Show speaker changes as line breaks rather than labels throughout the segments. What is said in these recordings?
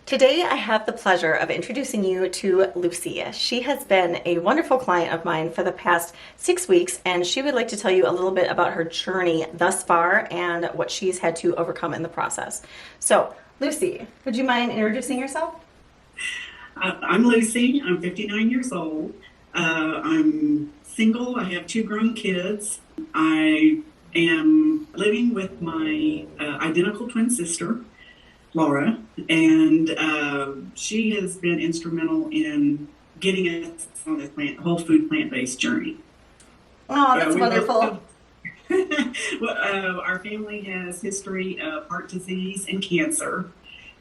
Today, I have the pleasure of introducing you to Lucy. She has been a wonderful client of mine for the past 6 weeks, and she would like to tell you a little bit about her journey thus far and what she's had to overcome in the process. So, Lucy, would you mind introducing yourself?
I'm Lucy. I'm 59 years old. I'm single. I have two grown kids. I am living with my identical twin sister, Laura, and she has been instrumental in getting us on this whole food plant-based journey.
Oh, that's
We
wonderful.
well, our family has history of heart disease and cancer,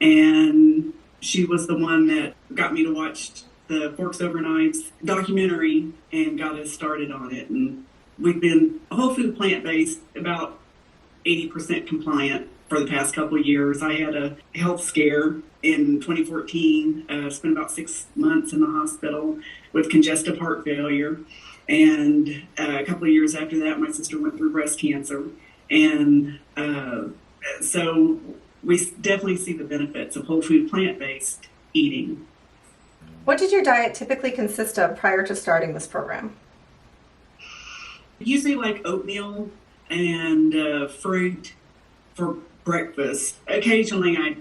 and she was the one that got me to watch the Forks Over Knives documentary and got us started on it. And we've been whole food plant-based, about 80% compliant for the past couple of years. I had a health scare in 2014, spent about 6 months in the hospital with congestive heart failure. And a couple of years after that, my sister went through breast cancer. And so we definitely see the benefits of whole food plant-based eating.
What did your diet typically consist of prior to starting this program?
Usually like oatmeal and fruit for breakfast. Occasionally I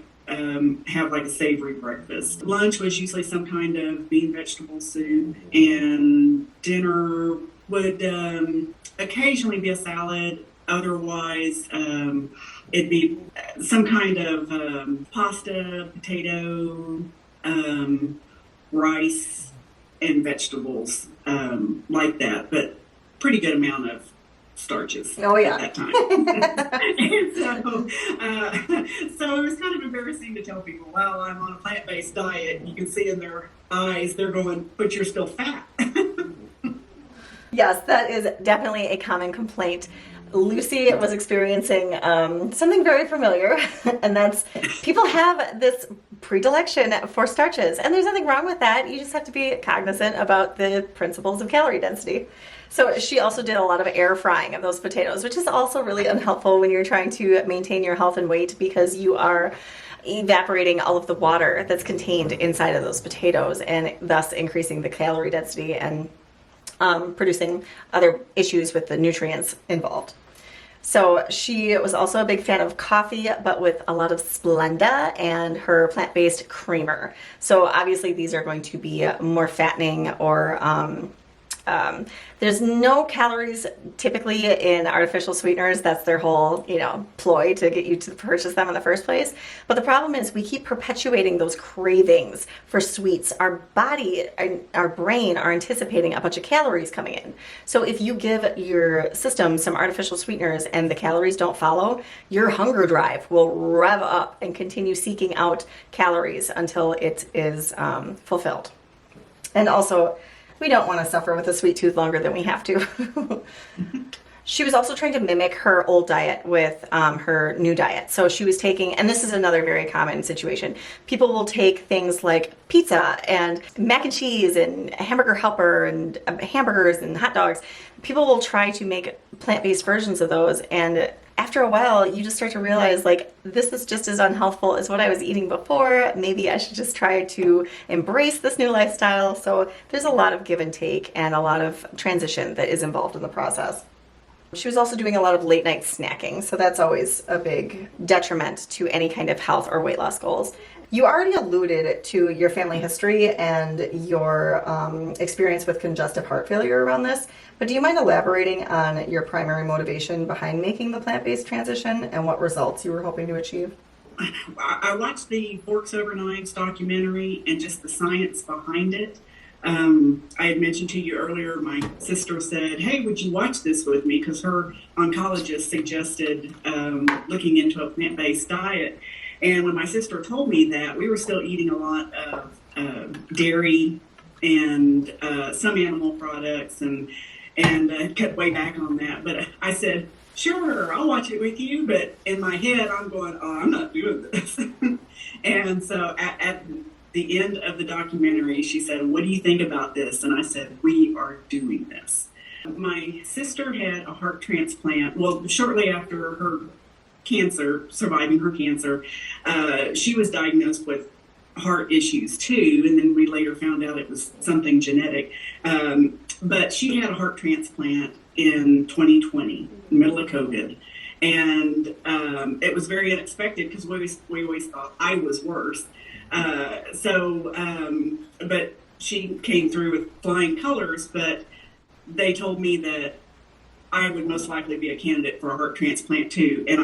have like a savory breakfast. Lunch was usually some kind of bean vegetable soup, and dinner would occasionally be a salad. Otherwise, it'd be some kind of pasta, potato, rice, and vegetaes like that. But pretty good amount of starches
Oh,
at
yeah.
that time. And so it was kind of embarrassing to tell people, well, I'm on a plant-based diet. You can see in their eyes, they're going, but you're still fat.
Yes, that is definitely a common complaint. Lucy was experiencing something very familiar, and that's people have this predilection for starches, and there's nothing wrong with that. You just have to be cognizant about the principles of calorie density. So she also did a lot of air frying of those potatoes, which is also really unhelpful when you're trying to maintain your health and weight because you are evaporating all of the water that's contained inside of those potatoes and thus increasing the calorie density and producing other issues with the nutrients involved. So she was also a big fan of coffee, but with a lot of Splenda and her plant-based creamer. So obviously these are going to be more fattening or there's no calories typically in artificial sweeteners. That's their whole, ploy to get you to purchase them in the first place. But the problem is we keep perpetuating those cravings for sweets. Our body and our brain are anticipating a bunch of calories coming in. So if you give your system some artificial sweeteners and the calories don't follow, your hunger drive will rev up and continue seeking out calories until it is fulfilled. And also, we don't want to suffer with a sweet tooth longer than we have to. She was also trying to mimic her old diet with her new diet. So she was taking, and this is another very common situation, people will take things like pizza and mac and cheese and hamburger helper and hamburgers and hot dogs. People will try to make plant-based versions of those, and after a while, you just start to realize, like, this is just as unhealthful as what I was eating before. Maybe I should just try to embrace this new lifestyle. So there's a lot of give and take and a lot of transition that is involved in the process. She was also doing a lot of late night snacking, so that's always a big detriment to any kind of health or weight loss goals. You already alluded to your family history and your experience with congestive heart failure around this, but do you mind elaborating on your primary motivation behind making the plant-based transition and what results you were hoping to achieve?
I watched the Forks Over Knives documentary and just the science behind it. I had mentioned to you earlier, my sister said, hey, would you watch this with me? Because her oncologist suggested looking into a plant-based diet. And when my sister told me that, we were still eating a lot of dairy and some animal products and cut way back on that. But I said, sure, I'll watch it with you. But in my head, I'm going, oh, I'm not doing this. And so at the end of the documentary, she said, what do you think about this? And I said, we are doing this. My sister had a heart transplant. Well, shortly after her cancer, surviving her cancer, she was diagnosed with heart issues too, and then we later found out it was something genetic. But she had a heart transplant in 2020, in the middle of COVID. And it was very unexpected because we always thought I was worse. But she came through with flying colors, but they told me that I would most likely be a candidate for a heart transplant too. And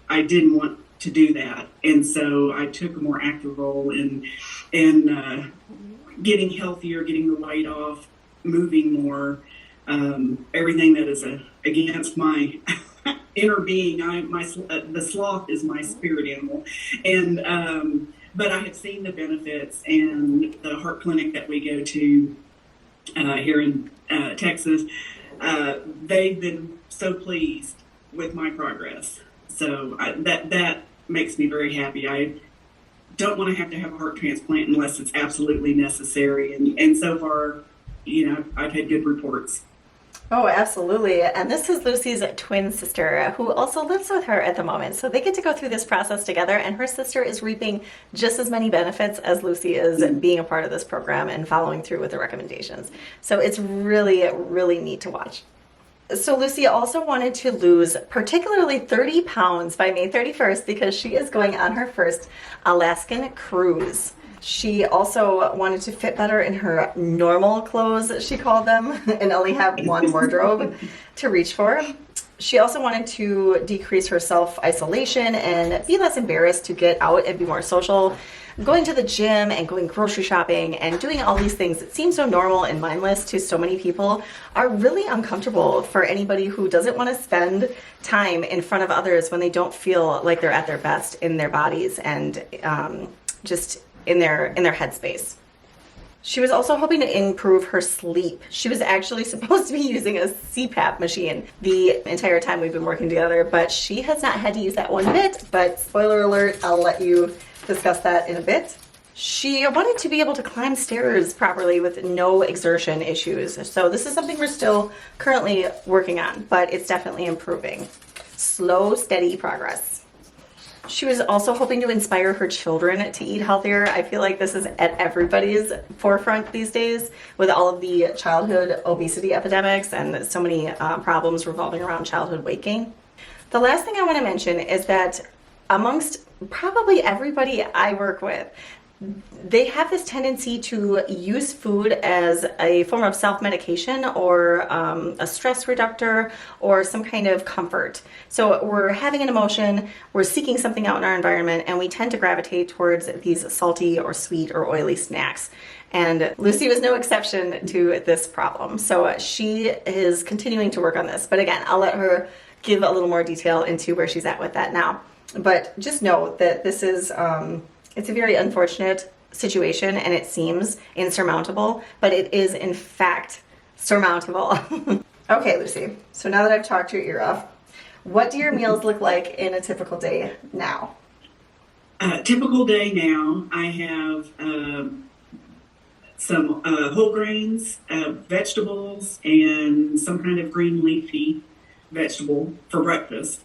I didn't want to do that. And so I took a more active role in getting healthier, getting the weight off, moving more, everything that is against my inner being. The sloth is my spirit animal. And, but I have seen the benefits, and the heart clinic that we go to here in Texas, they've been so pleased with my progress. So that makes me very happy. I don't want to have a heart transplant unless it's absolutely necessary. And so far, I've had good reports.
Oh, absolutely. And this is Lucy's twin sister who also lives with her at the moment. So they get to go through this process together, and her sister is reaping just as many benefits as Lucy is being a part of this program and following through with the recommendations. So it's really, really neat to watch. So Lucy also wanted to lose particularly 30 pounds by May 31st because she is going on her first Alaskan cruise. She also wanted to fit better in her normal clothes, she called them, and only have one wardrobe to reach for. She also wanted to decrease her self-isolation and be less embarrassed to get out and be more social. Going to the gym and going grocery shopping and doing all these things that seem so normal and mindless to so many people are really uncomfortable for anybody who doesn't want to spend time in front of others when they don't feel like they're at their best in their bodies and just in their headspace. She was also hoping to improve her sleep. She was actually supposed to be using a CPAP machine the entire time we've been working together, but she has not had to use that one bit. But spoiler alert, I'll let you discuss that in a bit. She wanted to be able to climb stairs properly with no exertion issues. So this is something we're still currently working on, but it's definitely improving. Slow, steady progress. She was also hoping to inspire her children to eat healthier. I feel like this is at everybody's forefront these days with all of the childhood obesity epidemics and so many problems revolving around childhood weight gain. The last thing I want to mention is that amongst probably everybody I work with, they have this tendency to use food as a form of self-medication or a stress reductor or some kind of comfort. So we're having an emotion, we're seeking something out in our environment, and we tend to gravitate towards these salty or sweet or oily snacks. And Lucy was no exception to this problem. So she is continuing to work on this. But again, I'll let her give a little more detail into where she's at with that now. But just know that this is... it's a very unfortunate situation, and it seems insurmountable, but it is in fact surmountable. Okay, Lucy, so now that I've talked your ear off, what do your meals look like in a typical day now?
Typical day now, I have some whole grains, vegetables, and some kind of green leafy vegetable for breakfast.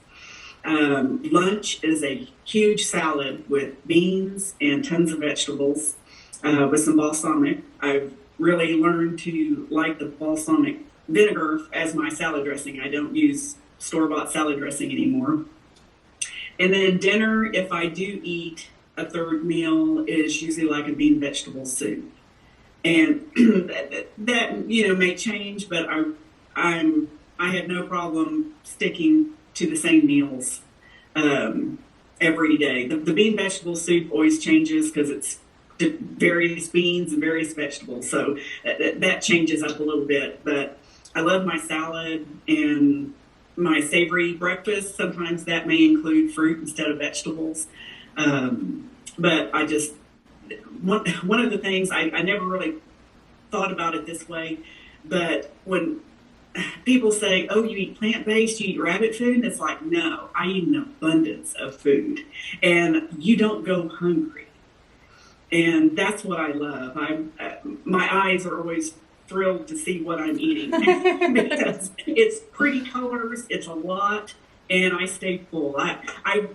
Lunch is a huge salad with beans and tons of vegetables with some balsamic. I've really learned to like the balsamic vinegar as my salad dressing. I don't use store-bought salad dressing anymore. And then dinner, if I do eat a third meal, is usually like a bean vegetable soup. And that may change, but I have no problem sticking to the same meals every day. The bean vegetable soup always changes because it's various beans and various vegetables, so that changes up a little bit. But I love my salad and my savory breakfast. Sometimes that may include fruit instead of vegetables. But I just, one of the things, I never really thought about it this way, but when people say, oh, you eat plant-based, you eat rabbit food, and it's like, no, I eat an abundance of food, and you don't go hungry. And that's what I love. My eyes are always thrilled to see what I'm eating because it's pretty colors, it's a lot, and I stay full. I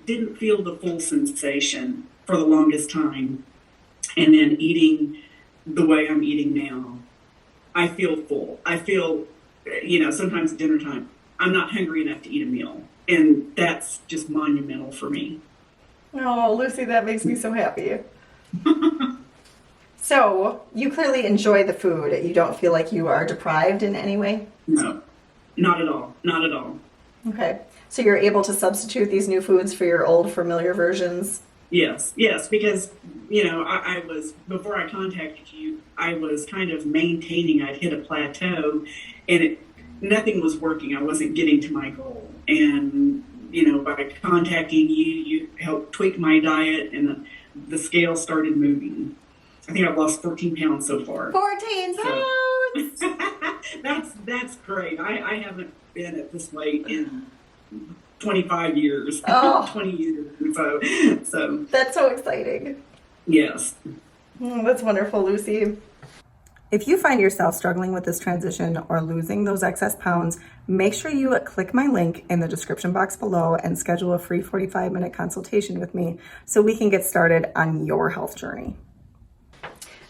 didn't feel the full sensation for the longest time and then eating the way I'm eating now, I feel full. I feel, sometimes at dinner time, I'm not hungry enough to eat a meal. And that's just monumental for me.
Oh, Lucy, that makes me so happy. So, you clearly enjoy the food. You don't feel like you are deprived in any way?
No, not at all. Not at all.
Okay. So, you're able to substitute these new foods for your old familiar versions?
Yes, because, I was, before I contacted you, I was kind of maintaining, I'd hit a plateau, and nothing was working. I wasn't getting to my goal. And, by contacting you, you helped tweak my diet, and the scale started moving. I think I've lost 14 pounds so far.
14 pounds!
So, that's great. I haven't been at this weight in 25 years, 20 years. So
that's so exciting.
Yes.
That's wonderful, Lucy. If you find yourself struggling with this transition or losing those excess pounds, make sure you click my link in the description box below and schedule a free 45-minute consultation with me so we can get started on your health journey.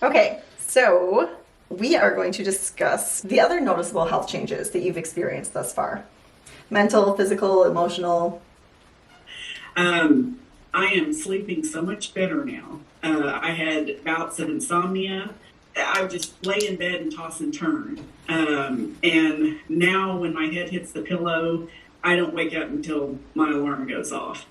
Okay, so we are going to discuss the other noticeable health changes that you've experienced thus far. Mental, physical, emotional.
I am sleeping so much better now. I had bouts of insomnia. I would just lay in bed and toss and turn. And now when my head hits the pillow, I don't wake up until my alarm goes off.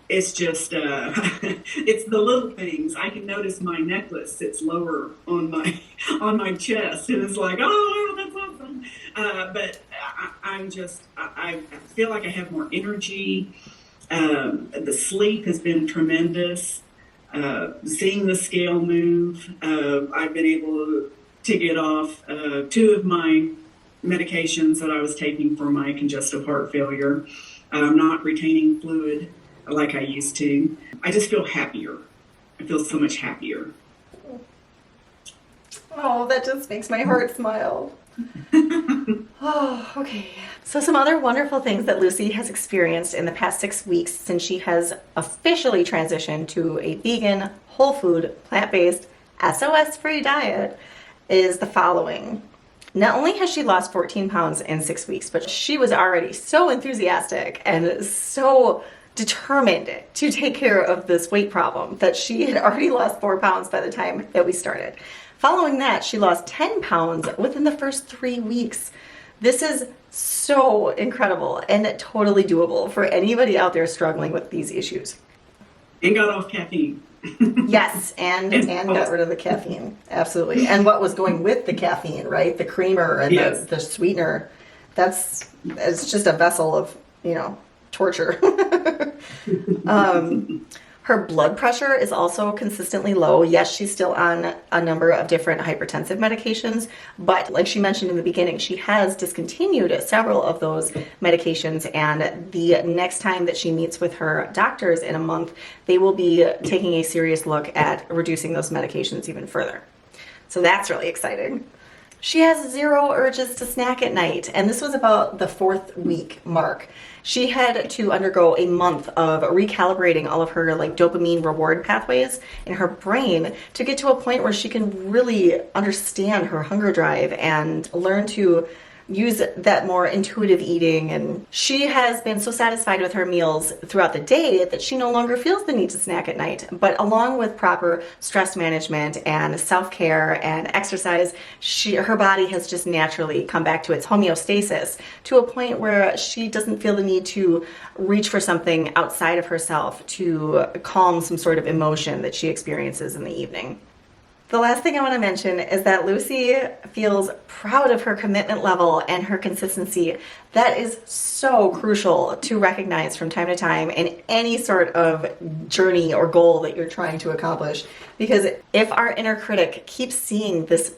It's just, it's the little things. I can notice my necklace sits lower on my chest, and it's like, oh, that's awesome. But I feel like I have more energy. The sleep has been tremendous. Seeing the scale move, I've been able to get off 2 of my medications that I was taking for my congestive heart failure. I'm not retaining fluid like I used to. I just feel happier. I feel so much happier.
Oh, that just makes my heart smile. Oh, okay. So some other wonderful things that Lucy has experienced in the past 6 weeks since she has officially transitioned to a vegan, whole food, plant-based, SOS-free diet is the following. Not only has she lost 14 pounds in 6 weeks, but she was already so enthusiastic and so determined to take care of this weight problem that she had already lost 4 pounds by the time that we started. Following that, she lost 10 pounds within the first 3 weeks. This is so incredible and totally doable for anybody out there struggling with these issues.
And got off caffeine.
Yes, and got rid of the caffeine. Absolutely. And what was going with the caffeine, right? The creamer and
yes.
the sweetener. It's just a vessel of, torture. Her blood pressure is also consistently low. Yes, she's still on a number of different hypertensive medications, but like she mentioned in the beginning, she has discontinued several of those medications, and the next time that she meets with her doctors in a month, they will be taking a serious look at reducing those medications even further. So that's really exciting. She has 0 urges to snack at night, and this was about the 4th week mark. She had to undergo a month of recalibrating all of her dopamine reward pathways in her brain to get to a point where she can really understand her hunger drive and learn to use that more intuitive eating. And she has been so satisfied with her meals throughout the day that she no longer feels the need to snack at night. But along with proper stress management and self-care and exercise, her body has just naturally come back to its homeostasis to a point where she doesn't feel the need to reach for something outside of herself to calm some sort of emotion that she experiences in the evening. The last thing I want to mention is that Lucy feels proud of her commitment level and her consistency. That is so crucial to recognize from time to time in any sort of journey or goal that you're trying to accomplish. Because if our inner critic keeps seeing this,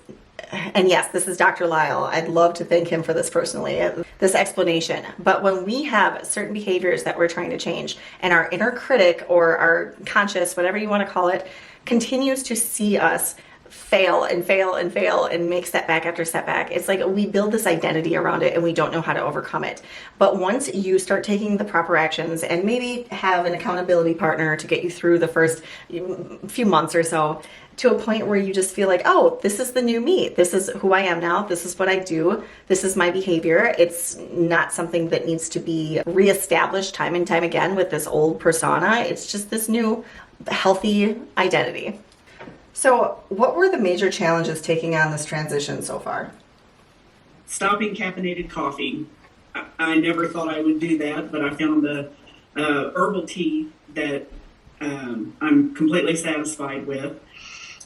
and yes, this is Dr. Lisle, I'd love to thank him for this personally, this explanation. But when we have certain behaviors that we're trying to change, and our inner critic or our conscious, whatever you want to call it, continues to see us fail and fail and fail and make setback after setback, it's like we build this identity around it and we don't know how to overcome it. But once you start taking the proper actions and maybe have an accountability partner to get you through the first few months or so, to a point where you just feel like, oh, this is the new me. This is who I am now. This is what I do. This is my behavior. It's not something that needs to be reestablished time and time again with this old persona. It's just this new healthy identity. So, what were the major challenges taking on this transition so far?
Stopping caffeinated coffee. I never thought I would do that, but I found a herbal tea that I'm completely satisfied with.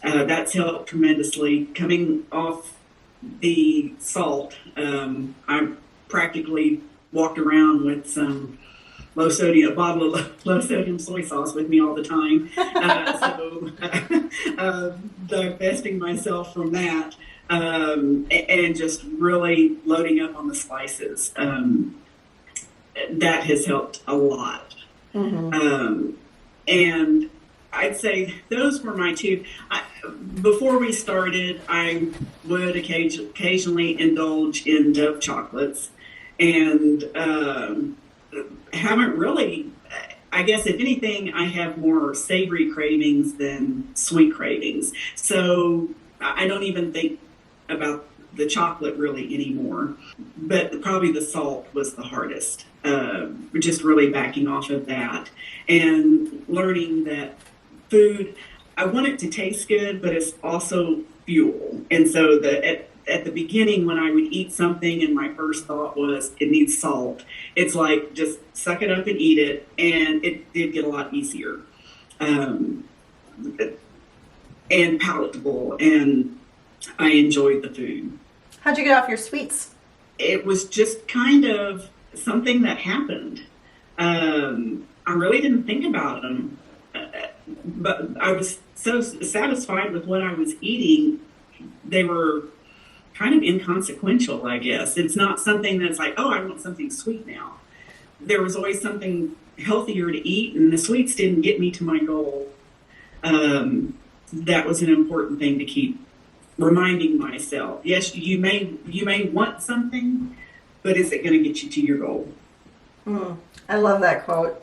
That's helped tremendously. Coming off the salt, I practically walked around with some a bottle of low sodium soy sauce with me all the time. Divesting myself from that, and just really loading up on the spices. That has helped a lot. Mm-hmm. And I'd say those were my two. Before we started, I would occasionally indulge in Dove chocolates, and haven't really. I guess if anything, I have more savory cravings than sweet cravings. So I don't even think about the chocolate really anymore. But probably the salt was the hardest. Just really backing off of that and learning that food, I want it to taste good, but it's also fuel. And so at the beginning, when I would eat something and my first thought was it needs salt, it's like just suck it up and eat it. And it did get a lot easier and palatable. And I enjoyed the food.
How'd you get off your sweets?
It was just kind of something that happened. I really didn't think about them. But I was so satisfied with what I was eating, they were kind of inconsequential, I guess. It's not something that's like, oh, I want something sweet now. There was always something healthier to eat, and the sweets didn't get me to my goal. That was an important thing to keep reminding myself. Yes, you may want something, but is it going to get you to your goal?
I love that quote.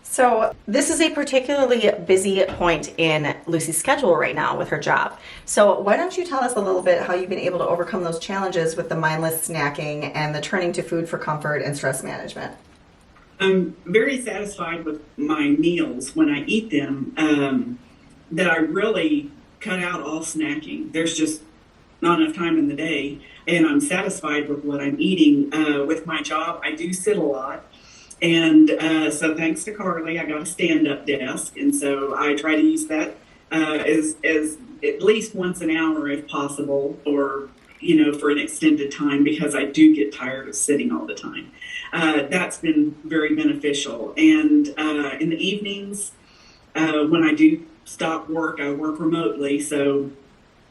So this is a particularly busy point in Lucy's schedule right now with her job. So why don't you tell us a little bit how you've been able to overcome those challenges with the mindless snacking and the turning to food for comfort and stress management?
I'm very satisfied with my meals when I eat them, that I really cut out all snacking. There's just not enough time in the day, and I'm satisfied with what I'm eating. With my job, I do sit a lot. And so thanks to Karli, I got a stand-up desk, and so I try to use that as at least once an hour if possible, or for an extended time, because I do get tired of sitting all the time. That's been very beneficial. And in the evenings, when I do stop work, I work remotely, so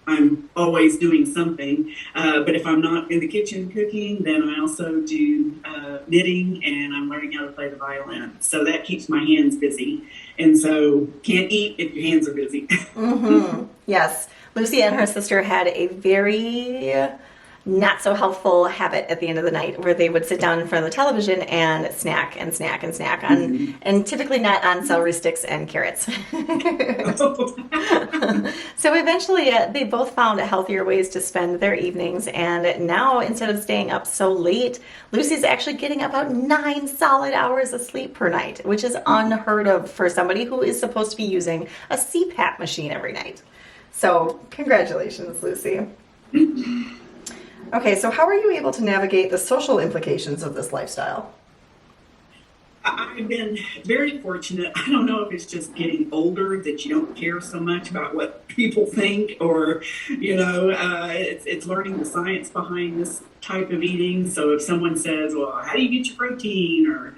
I'm always doing something. But if I'm not in the kitchen cooking, then I also do knitting, and I'm learning how to play the violin. So that keeps my hands busy. And so can't eat if your hands are busy.
Mm-hmm. Yes. Lucy and her sister had a very not so healthful habit at the end of the night where they would sit down in front of the television and snack and snack and snack on, and typically not on celery sticks and carrots. So eventually they both found healthier ways to spend their evenings, and now instead of staying up so late, Lucy's actually getting about 9 solid hours of sleep per night, which is unheard of for somebody who is supposed to be using a CPAP machine every night. So congratulations, Lucy. Okay, so how are you able to navigate the social implications of this lifestyle?
I've been very fortunate. I don't know if it's just getting older that you don't care so much about what people think, or, it's learning the science behind this type of eating. So if someone says, well, how do you get your protein? Or,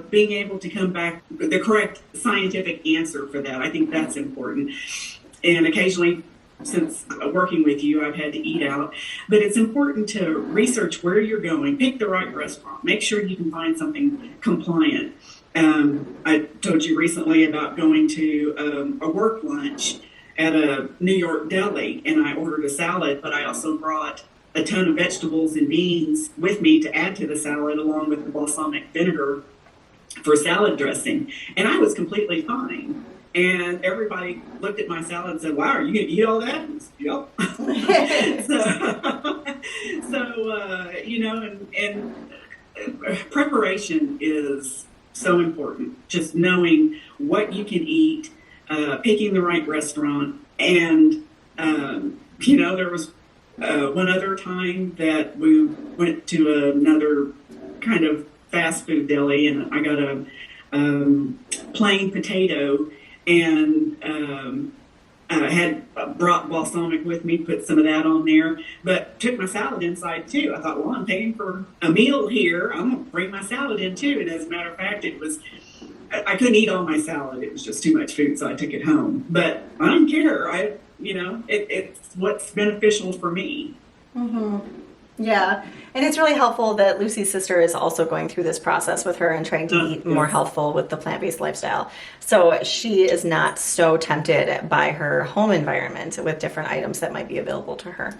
being able to come back with the correct scientific answer for that, I think that's important. And occasionally, since working with you, I've had to eat out. But it's important to research where you're going, pick the right restaurant, make sure you can find something compliant. I told you recently about going to a work lunch at a New York deli, and I ordered a salad, but I also brought a ton of vegetables and beans with me to add to the salad, along with the balsamic vinegar for salad dressing. And I was completely fine. And everybody looked at my salad and said, "Wow, are you going to eat all that?" And I said, "Yep." You know, and preparation is so important. Just knowing what you can eat, picking the right restaurant, and you know, there was one other time that we went to another kind of fast food deli, and I got a plain potato, and I had brought balsamic with me, put some of that on there, but took my salad inside too. I thought, well, I'm paying for a meal here. I'm going to bring my salad in too. And as a matter of fact, I couldn't eat all my salad. It was just too much food, so I took it home. But I don't care. You know, it's what's beneficial for me.
Mm-hmm. Yeah, and it's really helpful that Lucy's sister is also going through this process with her and trying to eat more healthful with the plant-based lifestyle. So she is not so tempted by her home environment with different items that might be available to her.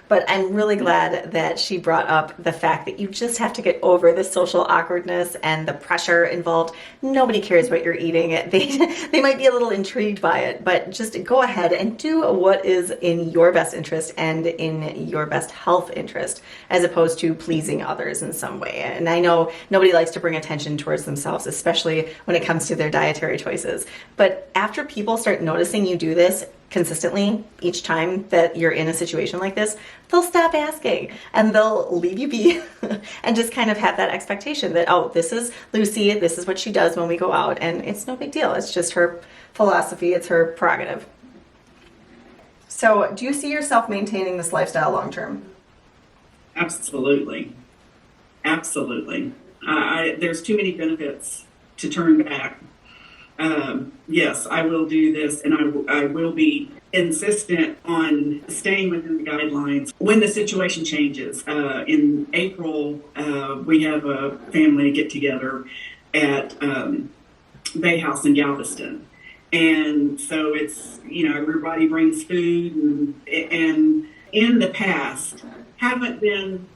But I'm really glad that she brought up the fact that you just have to get over the social awkwardness and the pressure involved. Nobody cares what you're eating. They might be a little intrigued by it, but just go ahead and do what is in your best interest and in your best health interest, as opposed to pleasing others in some way. And I know nobody likes to bring attention towards themselves, especially when it comes to their dietary choices. But after people start noticing you do this consistently each time that you're in a situation like this, they'll stop asking and they'll leave you be and just kind of have that expectation that, oh, this is Lucy, this is what she does when we go out, and it's no big deal. It's just her philosophy, it's her prerogative. So do you see yourself maintaining this lifestyle long term?
Absolutely. Absolutely. There's too many benefits to turn back. Yes, I will do this, and I will be insistent on staying within the guidelines when the situation changes. In April, we have a family get together at Bay House in Galveston. And so it's, you know, everybody brings food, and in the past haven't been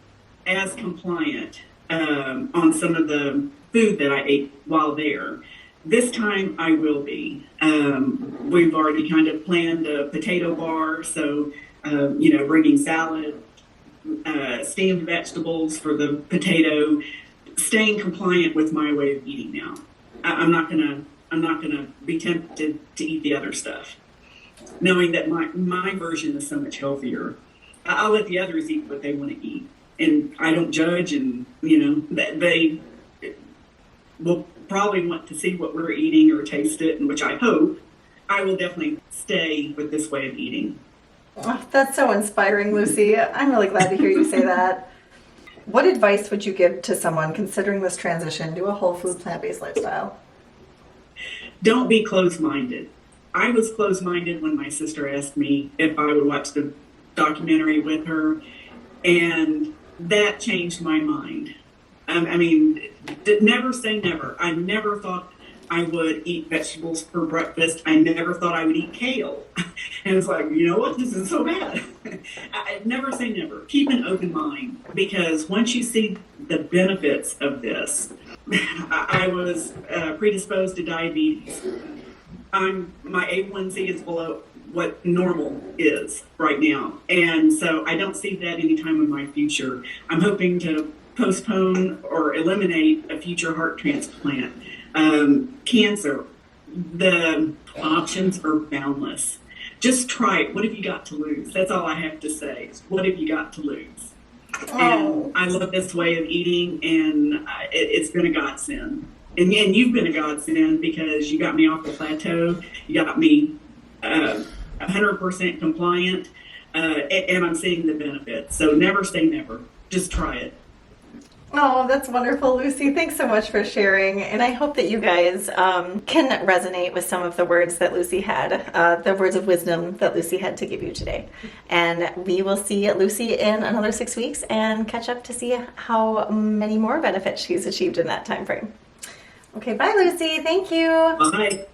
as compliant on some of the food that I ate while there. This time I will be. We've already kind of planned a potato bar, so, you know, bringing salad, steamed vegetables for the potato, staying compliant with my way of eating now. I'm not gonna be tempted to eat the other stuff, knowing that my version is so much healthier. I'll let the others eat what they want to eat, and I don't judge. And you know, they will probably want to see what we're eating or taste it, and which I hope. I will definitely stay with this way of eating.
Oh, that's so inspiring, Lucy. I'm really glad to hear you say that. What advice would you give to someone considering this transition to a whole food plant-based lifestyle?
Don't be closed-minded. I was closed-minded when my sister asked me if I would watch the documentary with her, and that changed my mind. I mean, never say never. I never thought I would eat vegetables for breakfast. I never thought I would eat kale. And it's like, you know what? This is so bad. I never say never. Keep an open mind, because once you see the benefits of this, I was predisposed to diabetes. My A1C is below what normal is right now. And so I don't see that anytime in my future. I'm hoping to postpone or eliminate a future heart transplant. Cancer, the options are boundless. Just try it. What have you got to lose? That's all I have to say. What have you got to lose?
Oh.
And I love this way of eating, and it's been a godsend. And you've been a godsend, because you got me off the plateau. You got me 100% compliant, and I'm seeing the benefits. So never say never. Just try it.
Oh, that's wonderful, Lucy. Thanks so much for sharing. And I hope that you guys can resonate with some of the words that Lucy had, the words of wisdom that Lucy had to give you today. And we will see Lucy in another 6 weeks and catch up to see how many more benefits she's achieved in that time frame. Okay, bye, Lucy. Thank you.
Bye.